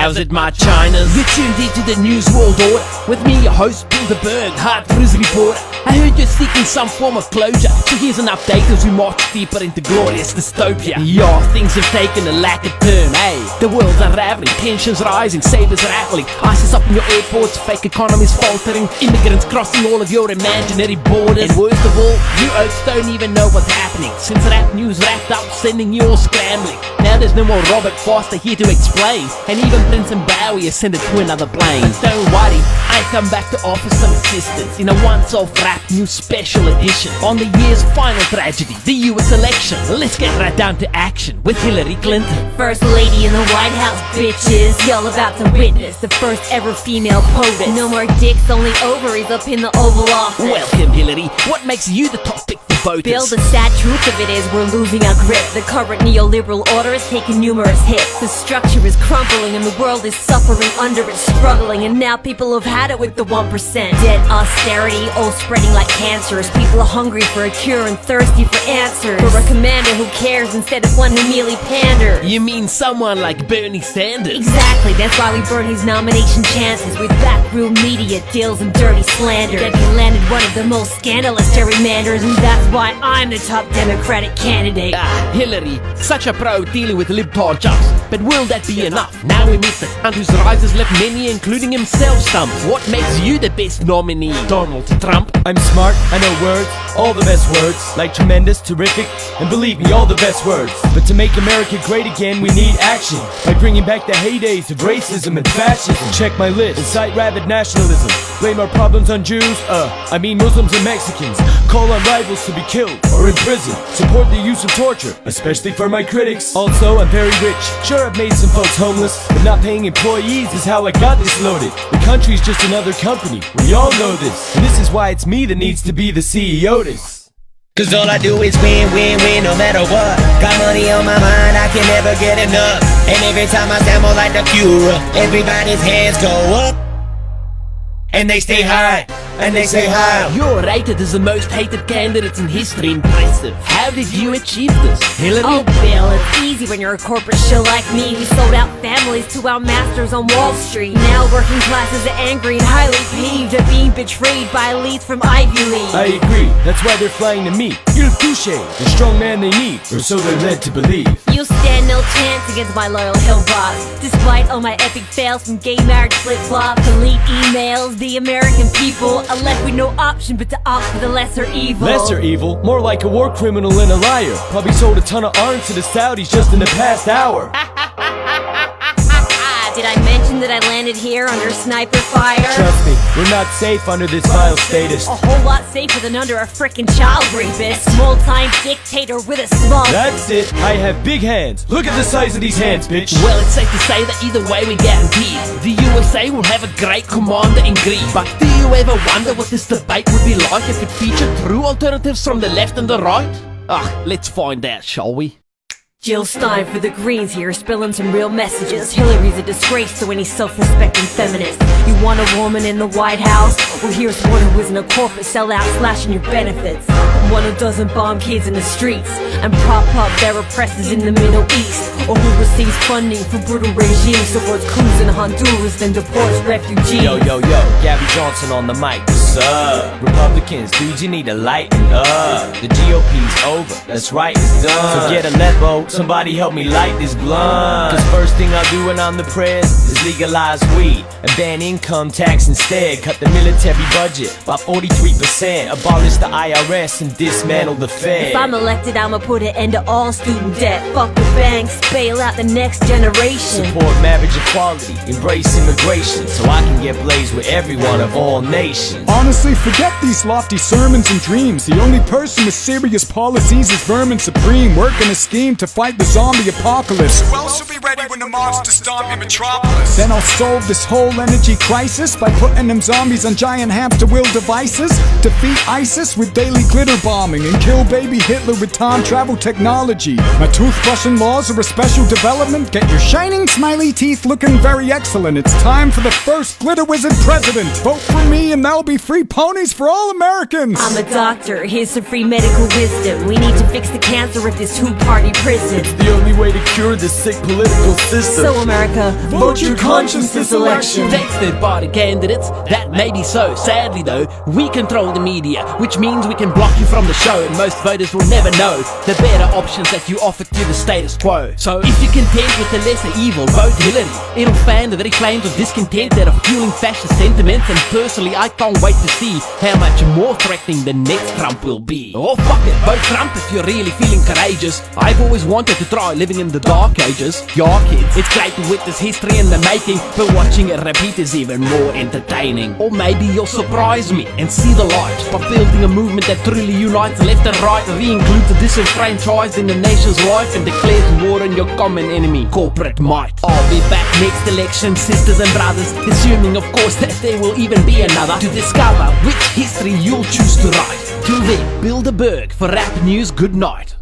How's it, my Chinas? You're tuned into the News World Order with me, your host, Bilderberg, Hard News Reporter. I heard you're seeking some form of closure, so here's an update as we march deeper into glorious dystopia. Yeah, things have taken a lacquer turn, hey. The world's unraveling, tensions rising, sabers rattling, ISIS up in your airports, fake economies faltering, immigrants crossing all of your imaginary borders. And worst of all, you oaks don't even know what's happening, since rap news wrapped up, sending you all scrambling. Now there's no more Robert Foster here to explain, and even Prince Mbawi is sent it to another plane. But don't worry, I come back to offer some assistance in a once-off rap news special edition on the year's final tragedy, the US election. Let's get right down to action with Hillary Clinton. First lady in the White House, bitches. Y'all about to witness the first ever female POTUS. No more dicks, only ovaries up in the Oval Office. Welcome, Hillary. What makes you the top pick for voters? Bill, the sad truth of it is we're losing our grip. The current neoliberal order is taking numerous hits. The structure is crumbling and the world is suffering under it, struggling. And now people have had it with the 1%. Debt austerity, all spreading like cancers. People are hungry for a cure and thirsty for answers. For a commander who cares instead of one who merely panders. You mean someone like Bernie Sanders? Exactly, that's why we burn his nomination chances with backroom media deals and dirty slander. That he landed one of the most scandalous gerrymanders, and that's why I'm the top Democratic candidate. Hillary, such a pro dealing with libtard jobs. But will that be enough? Now we meet the cunt whose rise has left many, including himself, stumped. What makes you the best nominee, Donald Trump? I'm smart, I know words, all the best words, like tremendous, terrific, and believe me, all the best words. But to make America great again, we need action, by bringing back the heydays of racism and fascism. Check my list, incite rabid nationalism, blame our problems on Jews, I mean Muslims and Mexicans, call on rivals to be killed or in prison, support the use of torture, especially for my critics. Also, I'm very rich, sure I've made some folks homeless, but not paying employees is how I got this loaded. The country's just another company, we all know this, and this is why it's me that needs to be the CEO this. Cause all I do is win, win, win, no matter what. Got money on my mind, I can never get enough. And every time I sound more like the Cure, everybody's hands go up and they stay high, and they say hi. You're rated as the most hated candidates in history. Impressive. How did you achieve this, Hillary? Oh, Bill, it's easy when you're a corporate shill like me. We sold out families to our masters on Wall Street. Now working classes are angry and highly peeved at being betrayed by elites from Ivy League. I agree, that's why they're flying to me. You're the Touche, the strong man they need, or so they're led to believe. You stand no chance against my loyal hill boss. Despite all my epic fails from gay marriage flip-flops, elite emails, the American people are left with no option but to opt for the lesser evil. Lesser evil? More like a war criminal and a liar. Probably sold a ton of arms to the Saudis just in the past hour. Did I mention that I landed here under sniper fire? Trust me, we're not safe under this vile status. A whole lot safer than under a frickin' child rapist. Small-time dictator with a small... That's it, I have big hands. Look at the size of these hands, bitch. Well, it's safe to say that either way we guaranteed the USA will have a great commander in green. But do you ever wonder what this debate would be like if it featured true alternatives from the left and the right? Let's find out, shall we? Jill Stein for the Greens here, spilling some real messages. Hillary's a disgrace to any self-respecting feminist. You want a woman in the White House? Well, here's one who isn't a corporate sellout slashing your benefits. One who doesn't bomb kids in the streets and prop up their oppressors in the Middle East, or who receives funding for brutal regimes, supports coups in Honduras, then deports refugees. Yo, Gabby Johnson on the mic, what's up? Republicans, dude, you need to lighten up. The GOP's over, that's right, it's done. Forget Aleppo, somebody help me light this blunt. Cause first thing I'll do when I'm the pres is legalize weed and ban income tax instead. Cut the military budget by 43%, abolish the IRS and dismantle the Fed. If I'm elected, I'ma put an end to all student debt. Fuck the banks, bail out the next generation. Support marriage equality, embrace immigration, so I can get blazed with everyone of all nations. Honestly, forget these lofty sermons and dreams. The only person with serious policies is Vermin Supreme, working a scheme to fight the zombie apocalypse. Who else will be ready when the monsters storm your metropolis? Then I'll solve this whole energy crisis by putting them zombies on giant hamster wheel devices. Defeat ISIS with daily glitter bombs. bombing and kill baby Hitler with time travel technology. My toothbrushing laws are a special development. Get your shining smiley teeth looking very excellent. It's time for the first glitter wizard president. Vote for me and there'll be free ponies for all Americans. I'm a doctor, here's some free medical wisdom. We need to fix the cancer of this two-party prison. The only way to cure this sick political system. So America, vote your conscience this election. Thanks third-party candidates, that may be so. Sadly though, we control the media, which means we can block you from the show, and most voters will never know the better options that you offer to the status quo. So if you're content with the lesser evil, vote Hillary. It'll fan the very flames of discontent that are fueling fascist sentiments, and personally I can't wait to see how much more threatening the next Trump will be. Oh fuck it, vote Trump if you're really feeling courageous. I've always wanted to try living in the dark ages. Yeah kids, it's great to witness history in the making, but watching it repeat is even more entertaining. Or maybe you'll surprise me and see the light by building a movement that truly unites left and right, re-includes the disenfranchised in the nation's life, and declares war on your common enemy, corporate might. I'll be back next election, sisters and brothers, assuming of course that there will even be another, to discover which history you'll choose to write. Till then, Bilderberg for Rap News, good night.